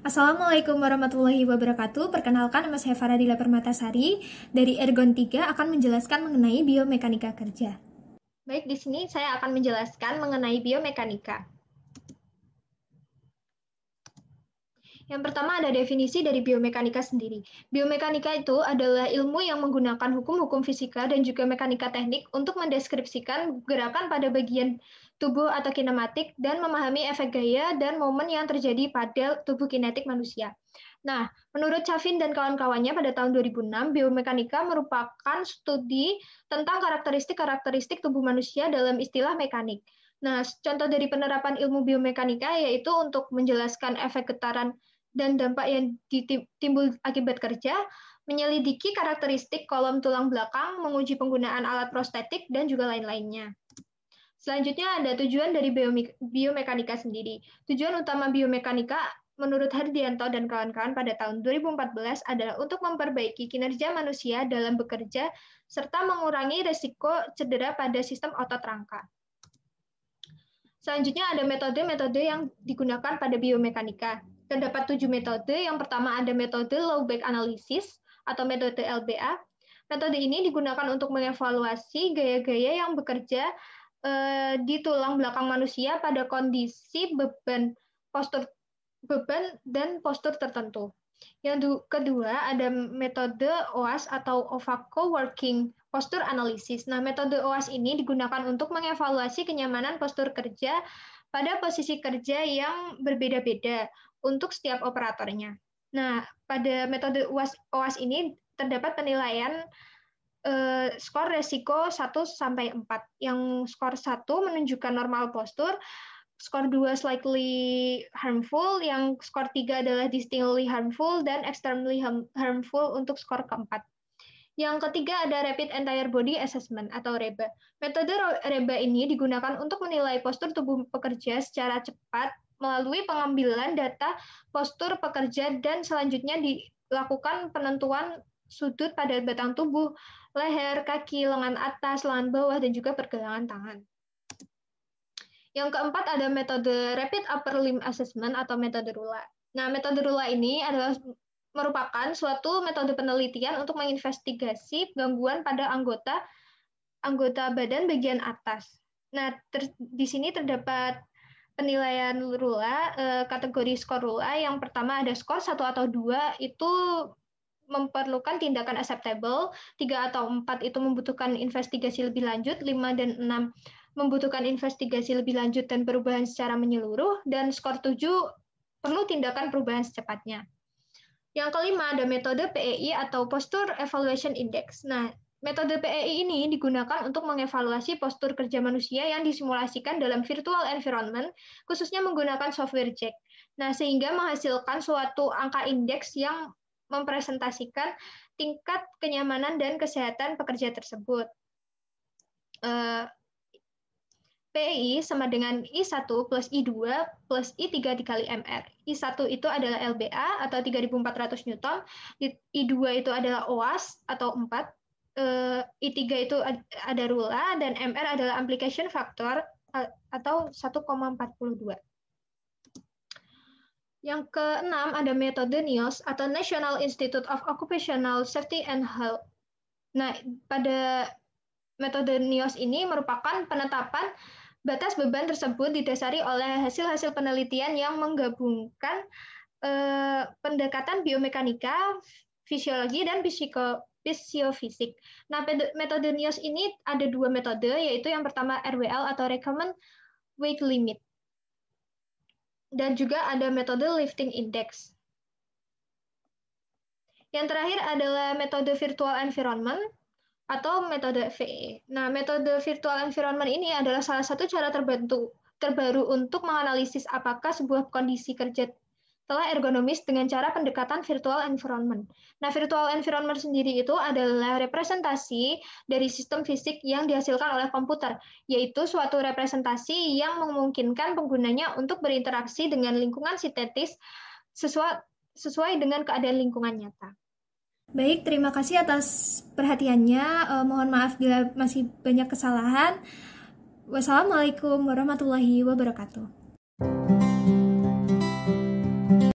Assalamualaikum warahmatullahi wabarakatuh. Perkenalkan, nama saya Faradila Permatasari dari Ergon 3 akan menjelaskan mengenai biomekanika kerja. Baik, di sini saya akan menjelaskan mengenai biomekanika. Yang pertama ada definisi dari biomekanika sendiri. Biomekanika itu adalah ilmu yang menggunakan hukum-hukum fisika dan juga mekanika teknik untuk mendeskripsikan gerakan pada bagian tubuh atau kinematik dan memahami efek gaya dan momen yang terjadi pada tubuh kinetik manusia. Nah, menurut Chavin dan kawan-kawannya pada tahun 2006, biomekanika merupakan studi tentang karakteristik-karakteristik tubuh manusia dalam istilah mekanik. Nah, contoh dari penerapan ilmu biomekanika yaitu untuk menjelaskan efek getaran dan dampak yang timbul akibat kerja, menyelidiki karakteristik kolom tulang belakang, menguji penggunaan alat prostetik, dan juga lain-lainnya. Selanjutnya ada tujuan dari biomekanika sendiri. Tujuan utama biomekanika menurut Hardianto dan kawan-kawan pada tahun 2014 adalah untuk memperbaiki kinerja manusia dalam bekerja serta mengurangi risiko cedera pada sistem otot rangka. Selanjutnya ada metode-metode yang digunakan pada biomekanika. Terdapat 7 metode. Yang pertama ada metode low back analysis atau metode LBA. Metode ini digunakan untuk mengevaluasi gaya-gaya yang bekerja di tulang belakang manusia pada kondisi beban, postur beban dan postur tertentu. Yang kedua ada metode OAS atau Ovako Working Posture Analysis. Nah, metode OAS ini digunakan untuk mengevaluasi kenyamanan postur kerja pada posisi kerja yang berbeda-beda untuk setiap operatornya. Nah, pada metode OAS ini terdapat penilaian skor resiko 1-4. Yang skor 1 menunjukkan normal postur, skor 2 slightly harmful, yang skor 3 adalah distinctly harmful, dan extremely harmful untuk skor keempat. Yang ketiga ada Rapid Entire Body Assessment atau REBA. Metode REBA ini digunakan untuk menilai postur tubuh pekerja secara cepat melalui pengambilan data postur pekerja dan selanjutnya dilakukan penentuan sudut pada batang tubuh, leher, kaki, lengan atas, lengan bawah, dan juga pergelangan tangan. Yang keempat ada metode Rapid Upper Limb Assessment atau metode RULA. Nah, metode RULA ini adalah merupakan suatu metode penelitian untuk menginvestigasi gangguan pada anggota badan bagian atas. Nah, di sini terdapat penilaian RULA, kategori skor RULA. Yang pertama ada skor 1 atau 2, itu memerlukan tindakan acceptable, 3 atau 4 itu membutuhkan investigasi lebih lanjut, 5 dan 6 membutuhkan investigasi lebih lanjut dan perubahan secara menyeluruh, dan skor 7 perlu tindakan perubahan secepatnya. Yang kelima ada metode PEI atau Posture Evaluation Index. Nah, metode PEI ini digunakan untuk mengevaluasi postur kerja manusia yang disimulasikan dalam virtual environment, khususnya menggunakan software Jack. Nah, sehingga menghasilkan suatu angka indeks yang mempresentasikan tingkat kenyamanan dan kesehatan pekerja tersebut. PEI sama dengan I1 plus I2 plus I3 dikali MR. I1 itu adalah LBA atau 3.400 Newton, I2 itu adalah OAS atau 4, I3 itu ada RULA, dan MR adalah application factor atau 1,42. Yang keenam ada metode NIOS atau National Institute of Occupational Safety and Health. Nah, pada metode NIOS ini merupakan penetapan batas beban tersebut didasari oleh hasil-hasil penelitian yang menggabungkan pendekatan biomekanika, fisiologi, dan fisiofisik. Nah, metode NIOS ini ada 2 metode, yaitu yang pertama RWL atau Recommend Weight Limit. Dan juga ada metode lifting index. Yang terakhir adalah metode virtual environment atau metode VE. Nah, metode virtual environment ini adalah salah satu cara terbaru untuk menganalisis apakah sebuah kondisi kerja telah ergonomis dengan cara pendekatan virtual environment. Nah, virtual environment sendiri itu adalah representasi dari sistem fisik yang dihasilkan oleh komputer, yaitu suatu representasi yang memungkinkan penggunanya untuk berinteraksi dengan lingkungan sintetis sesuai dengan keadaan lingkungan nyata. Baik, terima kasih atas perhatiannya. Mohon maaf bila masih banyak kesalahan. Wassalamualaikum warahmatullahi wabarakatuh.